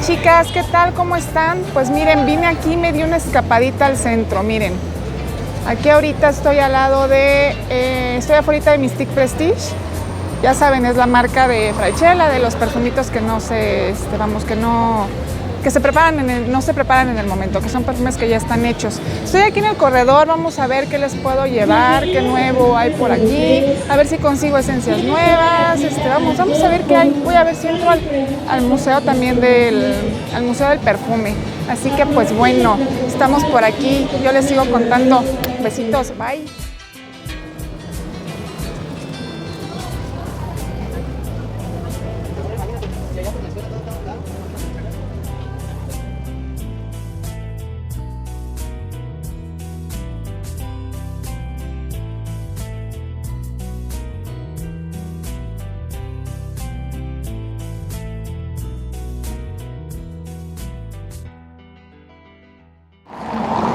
Chicas, ¿qué tal? ¿Cómo están? Pues miren, vine aquí, me di una escapadita al centro, miren. Aquí ahorita estoy al lado de, estoy afuera de Mystique Prestige. Ya saben, es la marca de Fraichella, de los perfumitos que no se, que se preparan no se preparan en el momento, que son perfumes que ya están hechos. Estoy aquí en el corredor, vamos a ver qué les puedo llevar, qué nuevo hay por aquí, a ver si consigo esencias nuevas, vamos a ver qué hay. Voy a ver si entro al museo también al museo del perfume. Así que pues bueno, estamos por aquí, yo les sigo contando. Besitos, bye.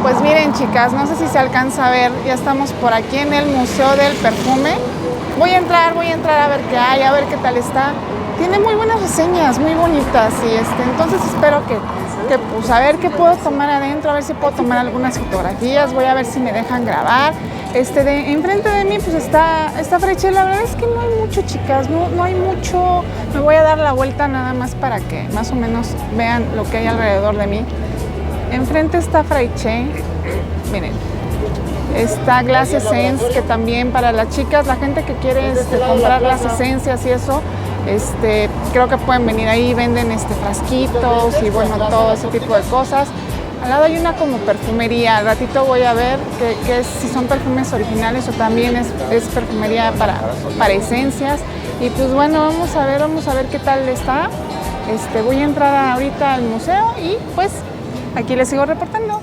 Pues miren, chicas, no sé si se alcanza a ver, ya estamos por aquí en el Museo del Perfume. Voy a entrar a ver qué hay, a ver qué tal está. Tiene muy buenas reseñas, muy bonitas y entonces espero que pues a ver qué puedo tomar adentro, a ver si puedo tomar algunas fotografías, voy a ver si me dejan grabar. Enfrente de mí pues está Fraichella, la verdad es que no hay mucho, chicas, no hay mucho. Me voy a dar la vuelta nada más para que más o menos vean lo que hay alrededor de mí. Enfrente está Fraiche, miren, está Glass Essence, que también para las chicas, la gente que quiere comprar las esencias y eso, creo que pueden venir ahí, venden frasquitos y bueno, todo ese tipo de cosas. Al lado hay una como perfumería, al ratito voy a ver si son perfumes originales o también es perfumería para esencias. Y pues bueno, vamos a ver qué tal está. Voy a entrar ahorita al museo y pues aquí les sigo reportando.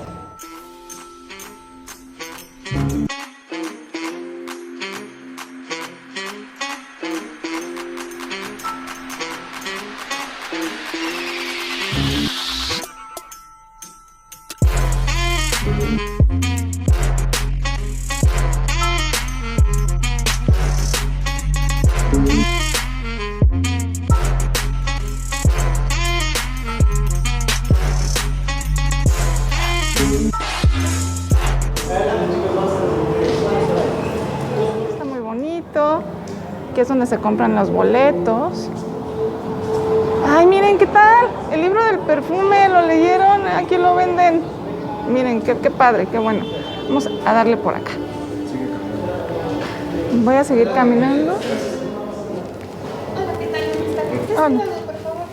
Está muy bonito, que es donde se compran los boletos. Ay, miren, ¿qué tal? El libro del perfume, ¿lo leyeron? Aquí lo venden. Miren, qué padre, qué bueno. Vamos a darle por acá. Voy a seguir caminando. Hola, ¿qué tal? ¿Está Hola. por favor?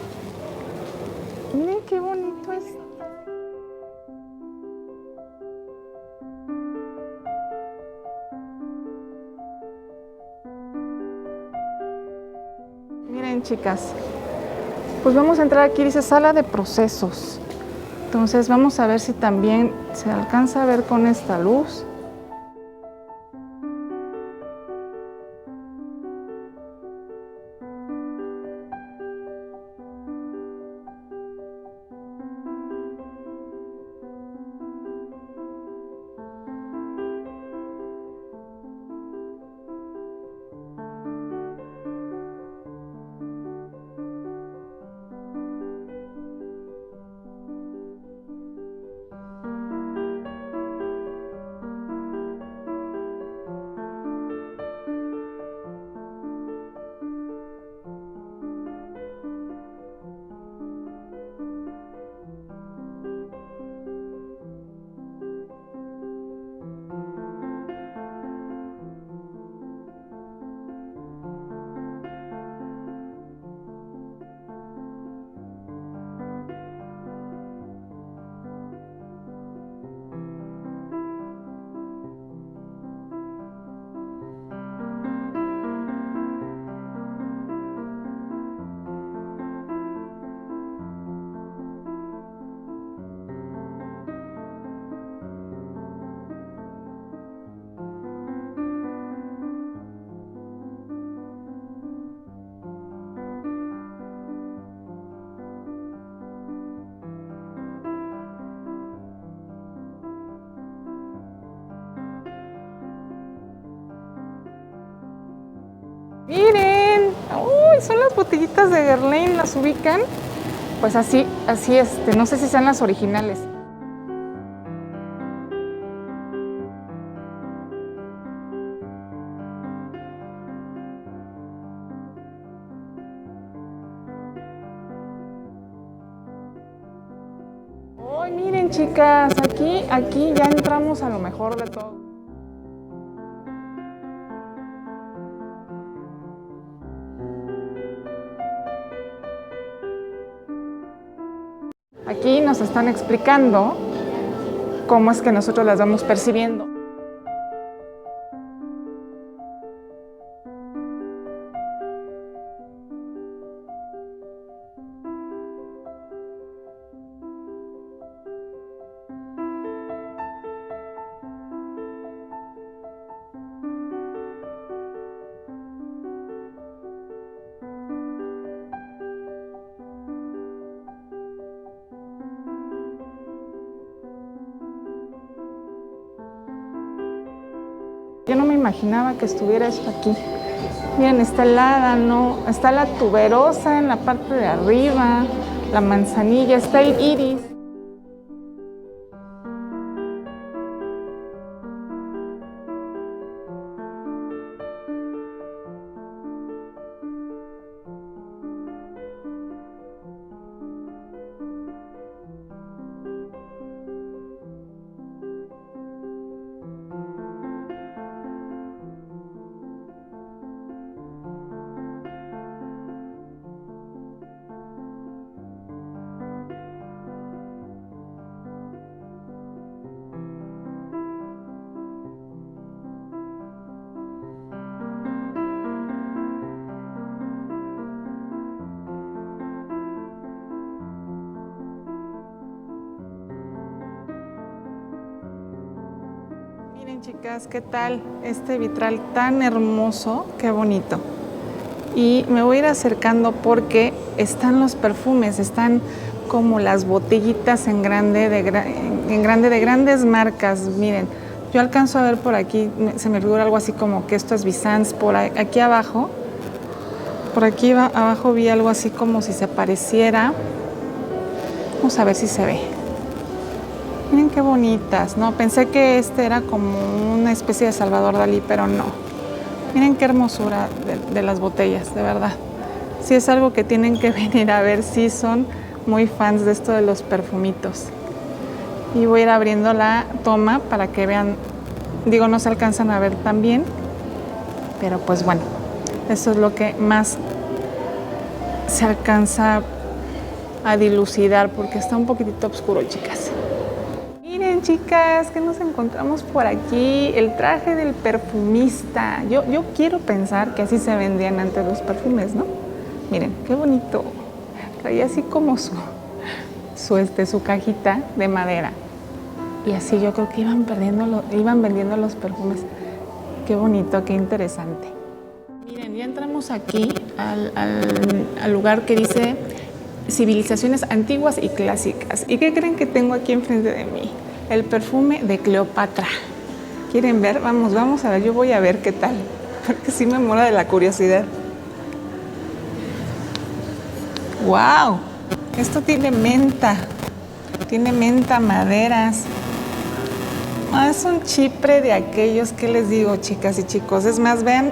Miren qué bonito es. Miren, chicas, pues vamos a entrar aquí, dice sala de procesos. Entonces vamos a ver si también se alcanza a ver con esta luz. Miren, uy, son las botellitas de Guerlain, ¿las ubican? Pues así, no sé si sean las originales. ¡Ay, miren, chicas! Aquí ya entramos a lo mejor de todo. Aquí nos están explicando cómo es que nosotros las vamos percibiendo. Yo no me imaginaba que estuviera esto aquí. Miren, está el arándano, está la tuberosa en la parte de arriba, la manzanilla, está el iris. Miren, chicas, ¿qué tal este vitral tan hermoso? Qué bonito. Y me voy a ir acercando porque están los perfumes, están como las botellitas en grande de grandes marcas. Miren, yo alcanzo a ver por aquí, se me figura algo así como que esto es Vicens. Por aquí abajo, abajo vi algo así como si se pareciera. Vamos a ver si se ve. Miren qué bonitas, ¿no? Pensé que este era como una especie de Salvador Dalí, pero no. Miren qué hermosura de las botellas, de verdad. Sí es algo que tienen que venir a ver, sí son muy fans de esto de los perfumitos. Y voy a ir abriendo la toma para que vean, digo, no se alcanzan a ver tan bien, pero pues bueno, eso es lo que más se alcanza a dilucidar porque está un poquitito oscuro, chicas. Miren, chicas, que nos encontramos por aquí, el traje del perfumista. Yo quiero pensar que así se vendían antes los perfumes, ¿no? Miren, qué bonito. Traía así como su cajita de madera. Y así yo creo que iban vendiendo los perfumes. Qué bonito, qué interesante. Miren, ya entramos aquí al lugar que dice civilizaciones antiguas y clásicas. ¿Y qué creen que tengo aquí enfrente de mí? El perfume de Cleopatra. ¿Quieren ver? Vamos a ver, yo voy a ver qué tal, porque sí me muero de la curiosidad. ¡Wow! Esto tiene menta, maderas. Es un chipre de aquellos, ¿qué les digo, chicas y chicos? Es más, vean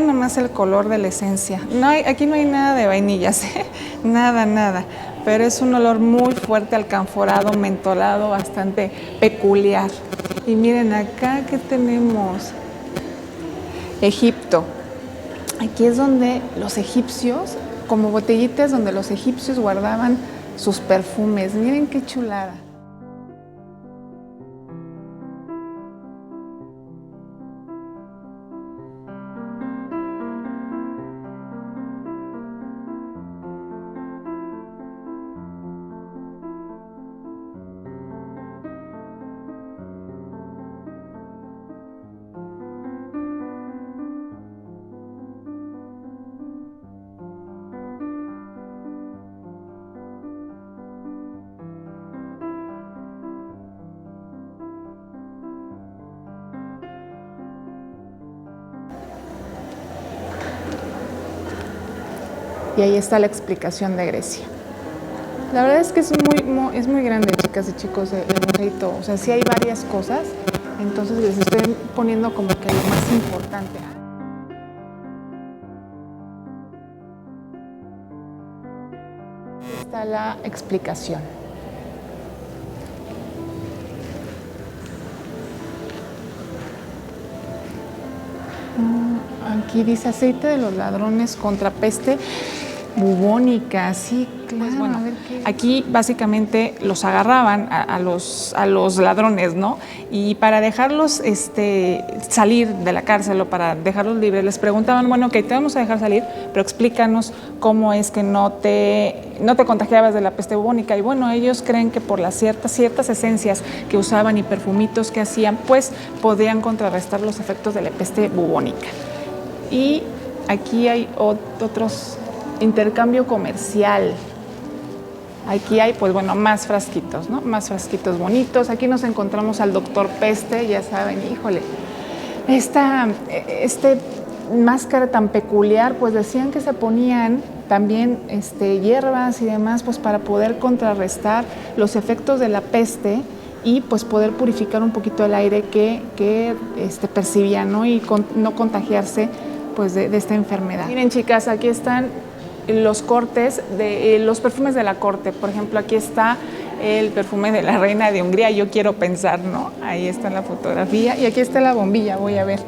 nomás el color de la esencia. Aquí no hay nada de vainillas, ¿eh? Nada. Pero es un olor muy fuerte, alcanforado, mentolado, bastante peculiar. Y miren acá, ¿qué tenemos? Egipto. Aquí es donde los egipcios, como botellitas donde los egipcios guardaban sus perfumes. Miren qué chulada. Y ahí está la explicación de Grecia. La verdad es que es muy grande, chicas y chicos, el museito. O sea, sí hay varias cosas, entonces les estoy poniendo como que lo más importante. Está la explicación. Aquí dice aceite de los ladrones contra peste bubónica, sí, claro. Pues bueno, a ver qué... Aquí básicamente los agarraban a los ladrones, ¿no? Y para dejarlos salir de la cárcel o para dejarlos libres, les preguntaban, bueno, ok, te vamos a dejar salir, pero explícanos cómo es que no te contagiabas de la peste bubónica. Y bueno, ellos creen que por las ciertas esencias que usaban y perfumitos que hacían, pues podían contrarrestar los efectos de la peste bubónica. Y aquí hay otros... intercambio comercial. Aquí hay, pues bueno, más frasquitos, ¿no? Más frasquitos bonitos. Aquí nos encontramos al doctor Peste, ya saben, híjole. Esta máscara tan peculiar, pues decían que se ponían también hierbas y demás, pues para poder contrarrestar los efectos de la peste y pues poder purificar un poquito el aire que percibían, ¿no? Y no contagiarse pues de esta enfermedad. Miren, chicas, aquí están los cortes de los perfumes de la corte. Por ejemplo, aquí está el perfume de la reina de Hungría, yo quiero pensar, ¿no? Ahí está en la fotografía. Y aquí está la bombilla, voy a ver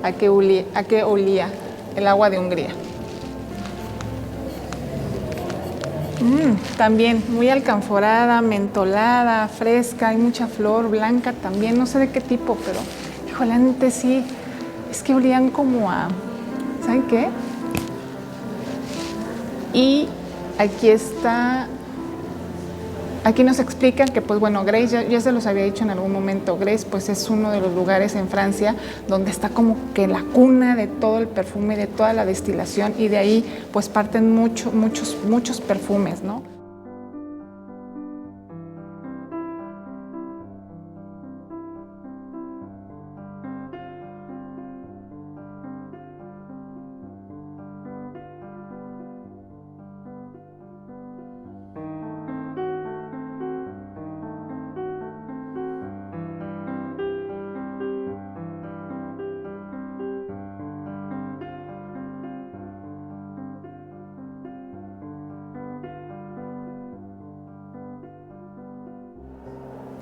a qué olía el agua de Hungría. También muy alcanforada, mentolada, fresca, hay mucha flor blanca también, no sé de qué tipo, pero híjole, antes sí, es que olían como a, ¿saben qué? Y aquí está, aquí nos explican que pues bueno, Grace, ya se los había dicho en algún momento, Grace pues es uno de los lugares en Francia donde está como que la cuna de todo el perfume, de toda la destilación, y de ahí pues parten muchos perfumes, ¿no?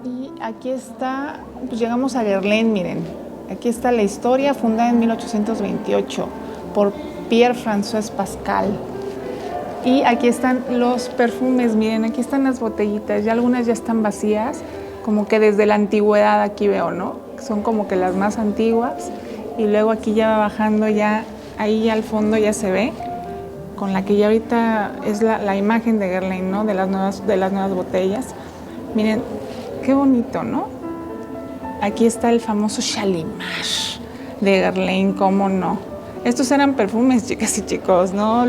Y aquí está, pues llegamos a Guerlain, miren. Aquí está la historia, fundada en 1828 por Pierre-François Pascal. Y aquí están los perfumes, miren, aquí están las botellitas, ya algunas ya están vacías, como que desde la antigüedad aquí veo, ¿no? Son como que las más antiguas. Y luego aquí ya va bajando, ya ahí al fondo ya se ve, con la que ya ahorita es la imagen de Guerlain, ¿no? De las nuevas botellas. Miren, qué bonito, ¿no? Aquí está el famoso Chalimage de Guerlain, ¿cómo no? Estos eran perfumes, chicas y chicos, ¿no?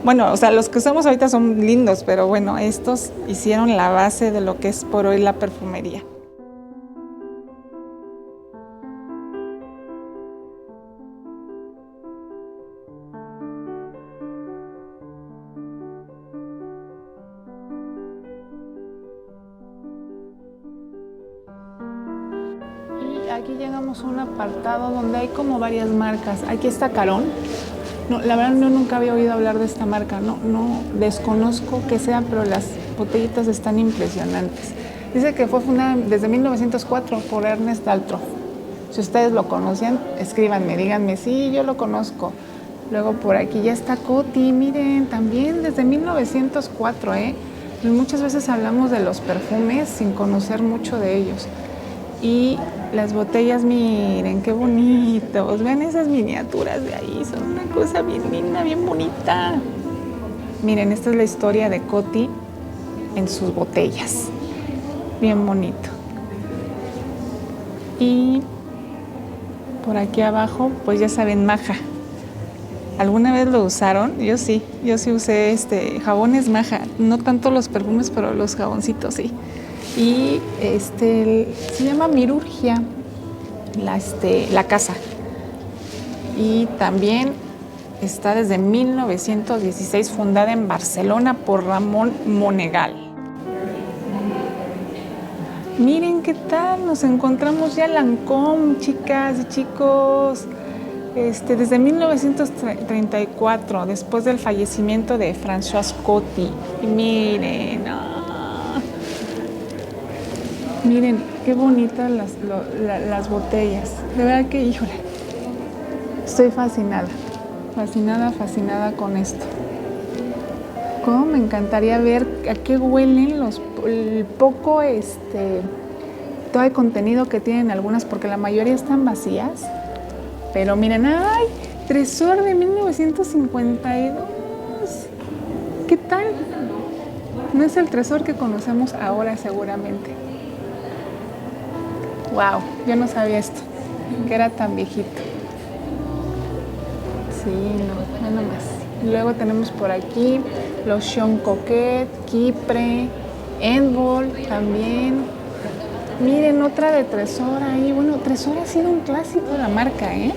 Bueno, o sea, los que usamos ahorita son lindos, pero bueno, estos hicieron la base de lo que es por hoy la perfumería. Aquí llegamos a un apartado donde hay como varias marcas. Aquí está Caron. No, la verdad yo nunca había oído hablar de esta marca. No desconozco qué sea, pero las botellitas están impresionantes. Dice que fue fundada desde 1904 por Ernest Daltrop. Si ustedes lo conocían, escríbanme, díganme, sí, yo lo conozco. Luego por aquí ya está Coty, miren, también desde 1904, ¿eh? Muchas veces hablamos de los perfumes sin conocer mucho de ellos. Y las botellas, miren, qué bonitos. Ven esas miniaturas de ahí, son una cosa bien linda, bien bonita. Miren, esta es la historia de Coty en sus botellas. Bien bonito. Y por aquí abajo, pues ya saben, Maja. ¿Alguna vez lo usaron? Yo sí usé jabones Maja. No tanto los perfumes, pero los jaboncitos sí. Y se llama Mirurgia, la casa. Y también está desde 1916, fundada en Barcelona por Ramón Monegal. Miren qué tal, nos encontramos ya Lancôme, chicas y chicos. Desde 1934, después del fallecimiento de François Coty. Y miren, miren qué bonitas las botellas. De verdad que, híjole, estoy fascinada, fascinada con esto. Cómo me encantaría ver a qué huelen el poco todo el contenido que tienen algunas, porque la mayoría están vacías. Pero miren, ¡ay! Tresor de 1952. ¿Qué tal? No es el Tresor que conocemos ahora seguramente. ¡Wow! Yo no sabía esto, que era tan viejito. Sí, no más. Luego tenemos por aquí los Sean Coquette, Kipre, Endbol también. Miren, otra de Tresor ahí. Bueno, Tresor ha sido un clásico de la marca, ¿eh?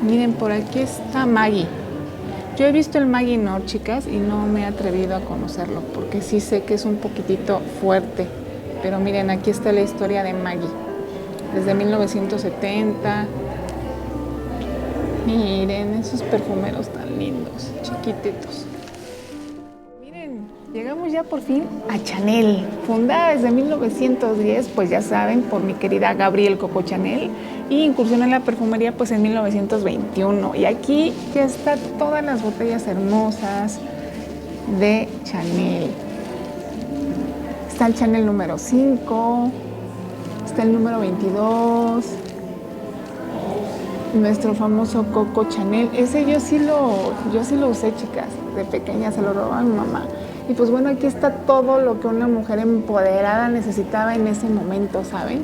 Miren, por aquí está Maggi. Yo he visto el Maggi Nord, chicas, y no me he atrevido a conocerlo, porque sí sé que es un poquitito fuerte. Pero miren, aquí está la historia de Maggi. Desde 1970. Miren, esos perfumeros tan lindos, chiquititos. Llegamos ya por fin a Chanel, fundada desde 1910, pues ya saben, por mi querida Gabrielle Coco Chanel, y incursionó en la perfumería pues en 1921. Y aquí ya están todas las botellas hermosas de Chanel. Está el Chanel número 5, está el número 22, nuestro famoso Coco Chanel. Ese yo sí lo usé, chicas, de pequeña, se lo robaba a mi mamá. Y pues bueno, aquí está todo lo que una mujer empoderada necesitaba en ese momento, ¿saben?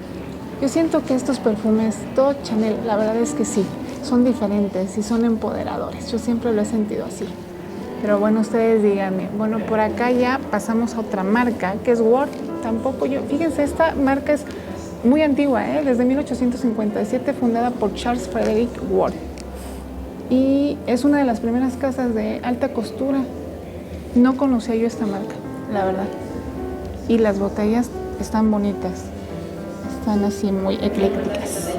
Yo siento que estos perfumes, todo Chanel, la verdad es que sí, son diferentes y son empoderadores. Yo siempre lo he sentido así. Pero bueno, ustedes díganme. Bueno, por acá ya pasamos a otra marca, que es Ward. Tampoco yo, fíjense, esta marca es muy antigua, desde 1857, fundada por Charles Frederick Ward. Y es una de las primeras casas de alta costura. No conocía yo esta marca, la verdad. Y las botellas están bonitas. Están así muy eclécticas.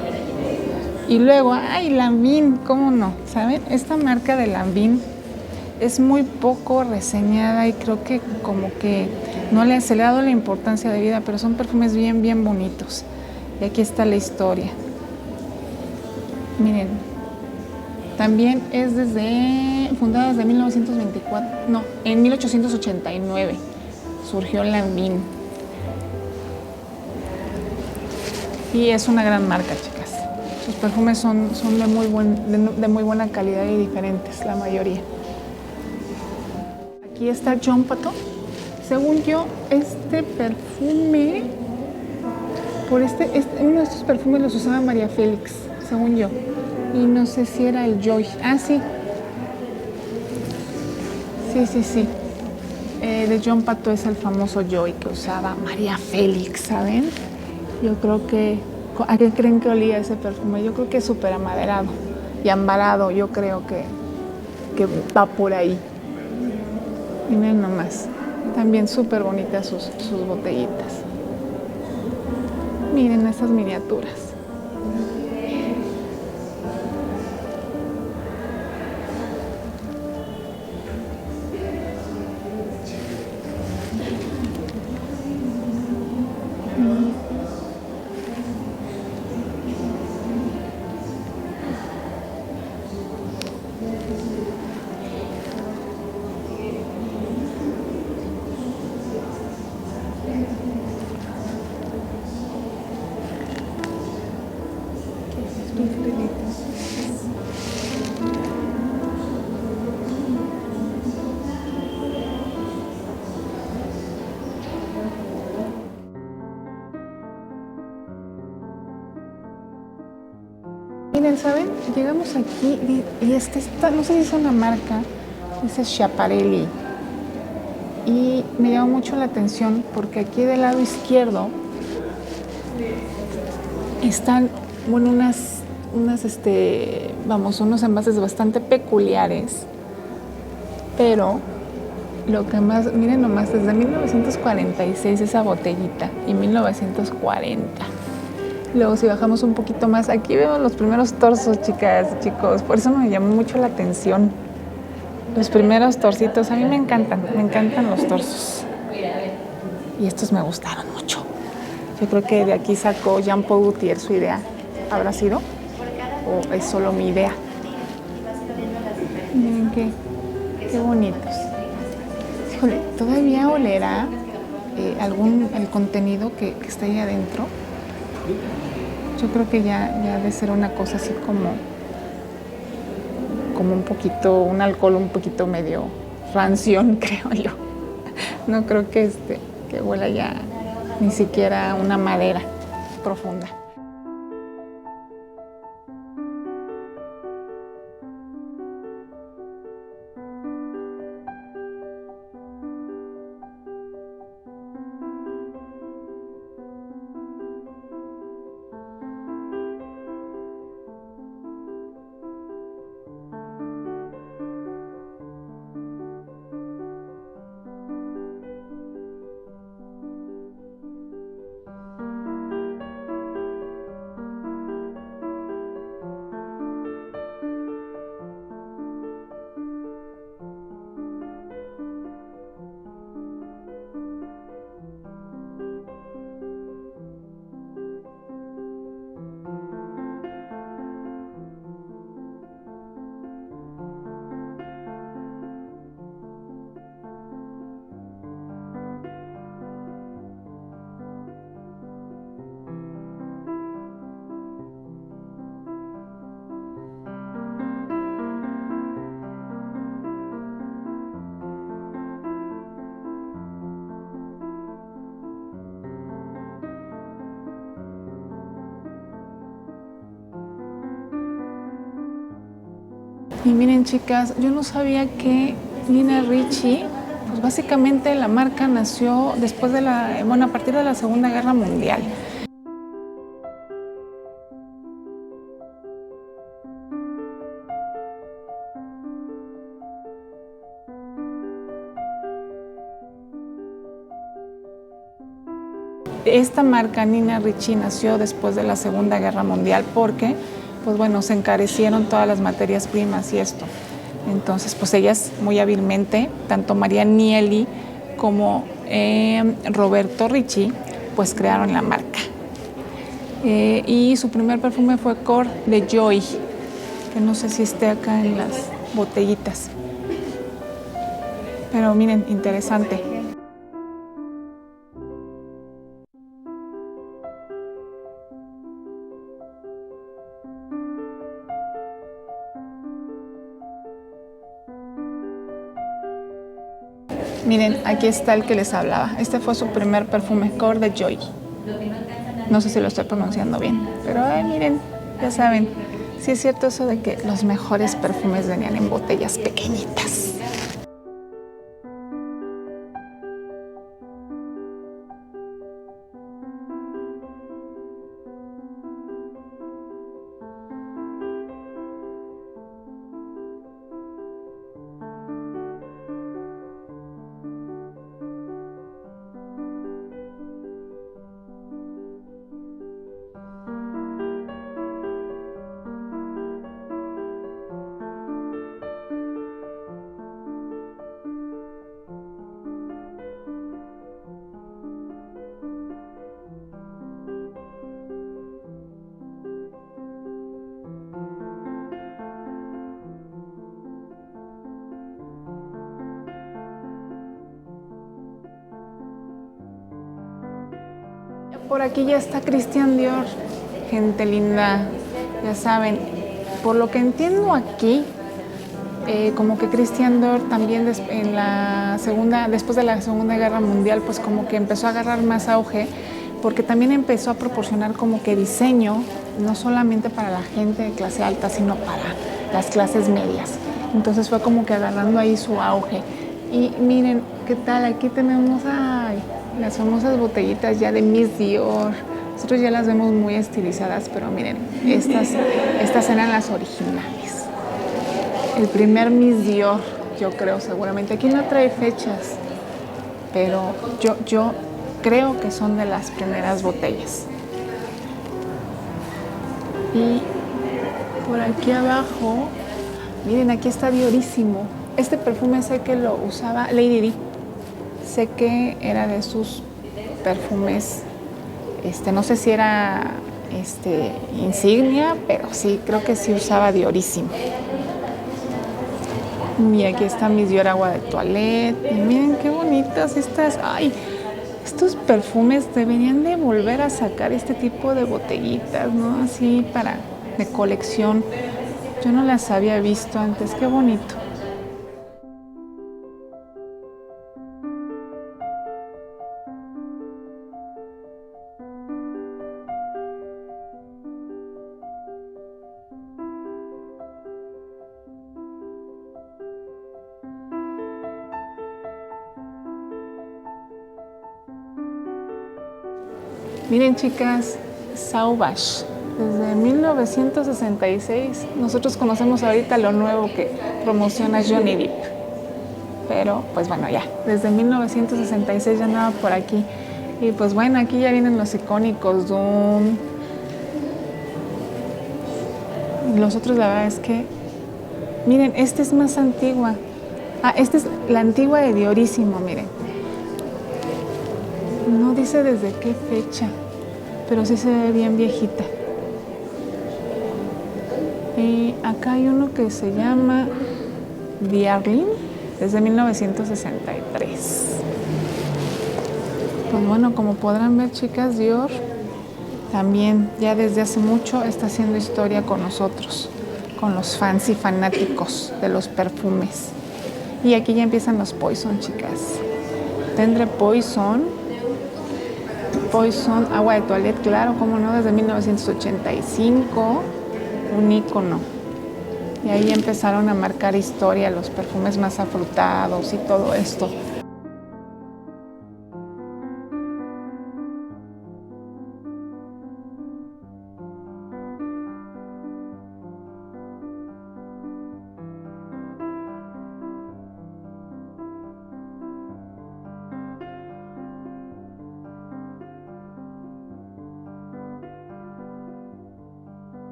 Y luego, ¡ay, Lanvin! ¿Cómo no? ¿Saben? Esta marca de Lanvin es muy poco reseñada y creo que como que no se le ha dado la importancia de vida, pero son perfumes bien, bien bonitos. Y aquí está la historia. Miren, también es fundada desde 1924, no, en 1889 surgió Lanvin. Y es una gran marca, chicas. Sus perfumes son de muy buena calidad y diferentes, la mayoría. Aquí está Jean Patou. Según yo, este perfume, uno de estos perfumes los usaba María Félix, según yo. Y no sé si era el Joy. Ah, sí. Sí. De Jean Patou es el famoso Joy que usaba María Félix, ¿saben? Yo creo que... ¿A qué creen que olía ese perfume? Yo creo que es súper amaderado y ambarado. Yo creo que va por ahí. Miren nomás. También súper bonitas sus botellitas. Miren esas miniaturas. Miren, ¿saben? Llegamos aquí y no sé si es una marca, es Schiaparelli. Y me llamó mucho la atención porque aquí del lado izquierdo están, bueno, unos envases bastante peculiares, pero Lo que más, miren nomás, desde 1946 esa botellita y 1940. Luego si bajamos un poquito más, aquí vemos los primeros torsos, chicas, chicos. Por eso me llamó mucho la atención. Los primeros torcitos, a mí me encantan los torsos. Y estos me gustaron mucho. Yo creo que de aquí sacó Jean-Paul Gaultier su idea. ¿Habrá sido? ¿O es solo mi idea? Miren qué bonitos. Híjole, todavía olerá el contenido que está ahí adentro. Yo creo que ya ha de ser una cosa así como un poquito, un alcohol un poquito medio ranción, creo yo. No creo que huela ya ni siquiera una madera profunda. Y miren, chicas, yo no sabía que Nina Ricci, pues básicamente la marca nació después a partir de la Segunda Guerra Mundial. Esta marca Nina Ricci nació después de la Segunda Guerra Mundial porque, pues bueno, se encarecieron todas las materias primas y esto. Entonces, pues ellas muy hábilmente, tanto María Nieli como Roberto Ricci, pues crearon la marca. Y su primer perfume fue Cor de Joy, que no sé si esté acá en las botellitas. Pero miren, interesante. Miren, aquí está el que les hablaba. Este fue su primer perfume, Cor de Joy. No sé si lo estoy pronunciando bien, pero miren, ya saben, sí es cierto eso de que los mejores perfumes venían en botellas pequeñitas. Por aquí ya está Christian Dior, gente linda, ya saben. Por lo que entiendo aquí, como que Christian Dior también después de la Segunda Guerra Mundial, pues como que empezó a agarrar más auge, porque también empezó a proporcionar como que diseño, no solamente para la gente de clase alta, sino para las clases medias. Entonces fue como que agarrando ahí su auge. Y miren, ¿qué tal? Aquí tenemos las famosas botellitas ya de Miss Dior. Nosotros ya las vemos muy estilizadas, pero miren, estas eran las originales. El primer Miss Dior, yo creo seguramente. Aquí no trae fechas, pero yo creo que son de las primeras botellas. Y por aquí abajo, miren, aquí está Diorísimo. Este perfume sé que lo usaba Lady Di. Sé que era de sus perfumes, no sé si era insignia, pero sí, creo que sí usaba Diorísimo. Y aquí está Miss Dior agua de toilette. Y miren qué bonitas estas. Ay, estos perfumes deberían de volver a sacar este tipo de botellitas, ¿no? Así de colección. Yo no las había visto antes. Qué bonito. Miren, chicas, Sauvage, desde 1966. Nosotros conocemos ahorita lo nuevo que promociona Johnny Depp. Pero, pues bueno, ya, desde 1966 ya andaba por aquí. Y pues bueno, aquí ya vienen los icónicos Doom. Los otros, la verdad es que, miren, esta es más antigua. Esta es la antigua de Diorísimo, miren. No dice desde qué fecha, pero sí se ve bien viejita. Y acá hay uno que se llama Diarlin, desde 1963. Pues bueno, como podrán ver, chicas, Dior también ya desde hace mucho está haciendo historia con nosotros, con los fans y fanáticos de los perfumes. Y aquí ya empiezan los Poison, chicas. Tendré Poison, agua de toilette, claro, como no, desde 1985, un ícono. Y ahí empezaron a marcar historia los perfumes más afrutados y todo esto.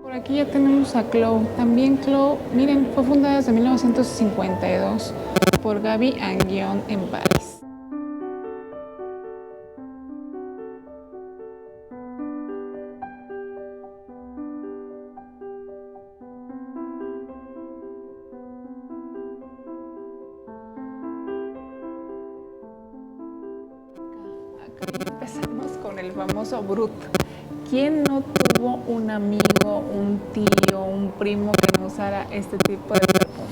Por aquí ya tenemos a Chloe. También Chloe, miren, fue fundada desde 1952 por Gaby Anguion en París. Acá empezamos con el famoso Brut. ¿Quién no tuvo un amigo, un tío, un primo que no usara este tipo de perfumes?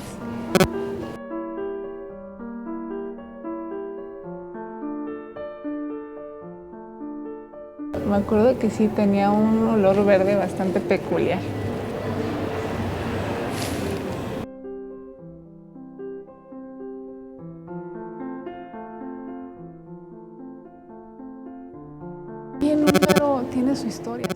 Me acuerdo que sí tenía un olor verde bastante peculiar. Bien húngaro tiene su historia.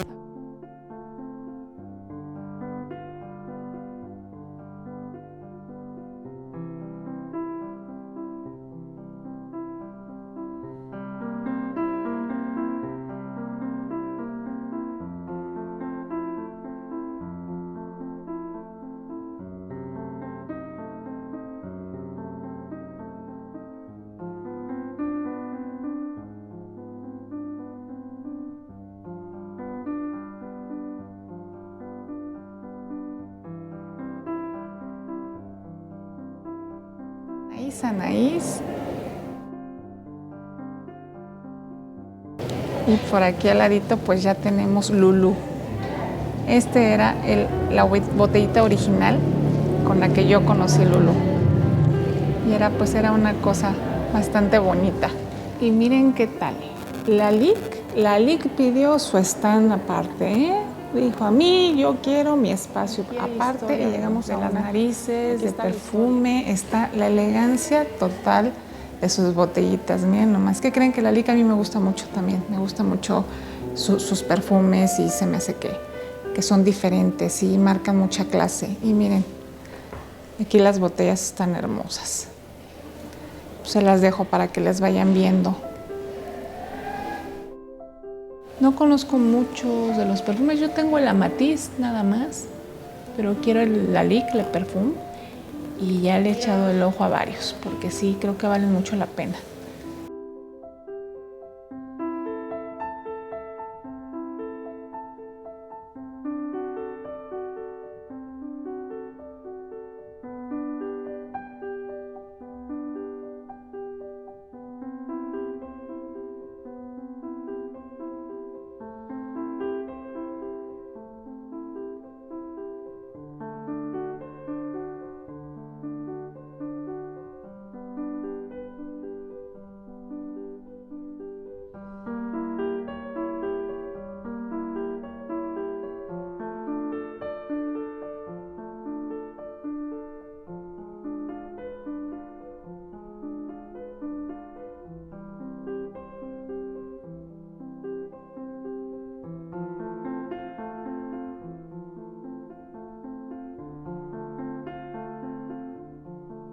es Anaís. Y por aquí al ladito pues ya tenemos Lulú. Este era la botellita original con la que yo conocí Lulú. Y era una cosa bastante bonita. Y miren qué tal. La Lic pidió su stand aparte, ¿eh? Dijo, a mí yo quiero mi espacio aparte. Y llegamos a las narices, de perfume. Está la elegancia total de sus botellitas. Miren nomás, ¿qué creen? Que la Lic a mí me gusta mucho también. Me gusta mucho sus perfumes y se me hace que son diferentes y marcan mucha clase. Y miren, aquí las botellas están hermosas. Se las dejo para que las vayan viendo. No conozco muchos de los perfumes. Yo tengo el Amatiste nada más, pero quiero la Lic, Le Perfume, y ya le he echado el ojo a varios, porque sí, creo que valen mucho la pena.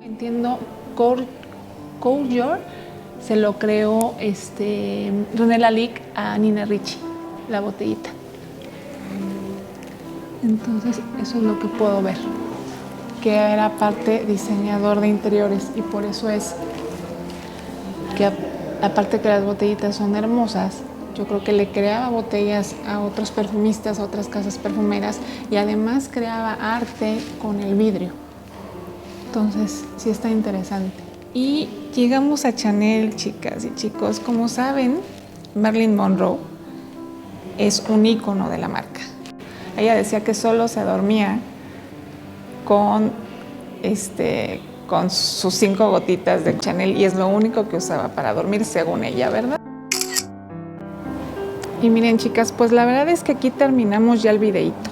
Entiendo, Couture se lo creó René Lalique a Nina Ricci, la botellita. Entonces eso es lo que puedo ver, que era aparte diseñador de interiores, y por eso es que aparte que las botellitas son hermosas, yo creo que le creaba botellas a otros perfumistas, a otras casas perfumeras, y además creaba arte con el vidrio. Entonces, sí está interesante. Y llegamos a Chanel, chicas y chicos. Como saben, Marilyn Monroe es un ícono de la marca. Ella decía que solo se dormía con sus 5 gotitas de Chanel, y es lo único que usaba para dormir, según ella, ¿verdad? Y miren, chicas, pues la verdad es que aquí terminamos ya el videíto.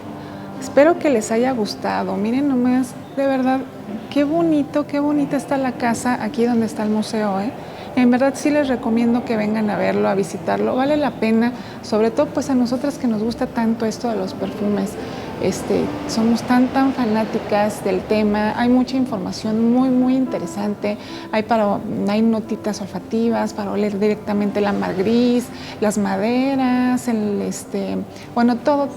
Espero que les haya gustado. Miren nomás, de verdad, qué bonita está la casa aquí donde está el museo, ¿eh? En verdad sí les recomiendo que vengan a verlo, a visitarlo. Vale la pena, sobre todo pues a nosotras que nos gusta tanto esto de los perfumes. Somos tan fanáticas del tema. Hay mucha información muy interesante. Hay notitas olfativas para oler directamente el ámbar gris, las maderas, bueno, todo.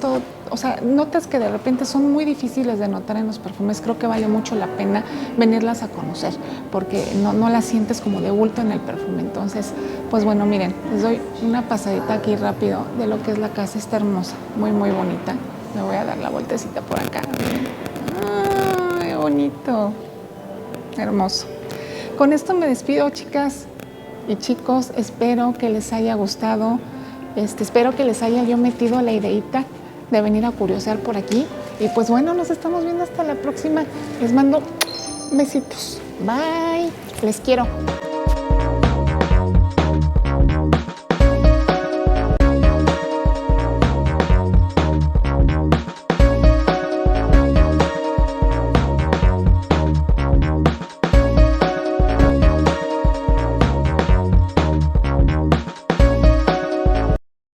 O sea, notas que de repente son muy difíciles de notar en los perfumes. Creo que vale mucho la pena venirlas a conocer, porque no las sientes como de bulto en el perfume. Entonces, pues bueno, miren, les doy una pasadita aquí rápido de lo que es la casa. Está hermosa, muy bonita. Me voy a dar la vueltecita por acá. ¡Ah, qué bonito! Hermoso. Con esto me despido, chicas y chicos. Espero que les haya gustado. Espero que les haya yo metido la ideita de venir a curiosear por aquí. Y pues bueno, nos estamos viendo hasta la próxima. Les mando besitos. Bye. Les quiero.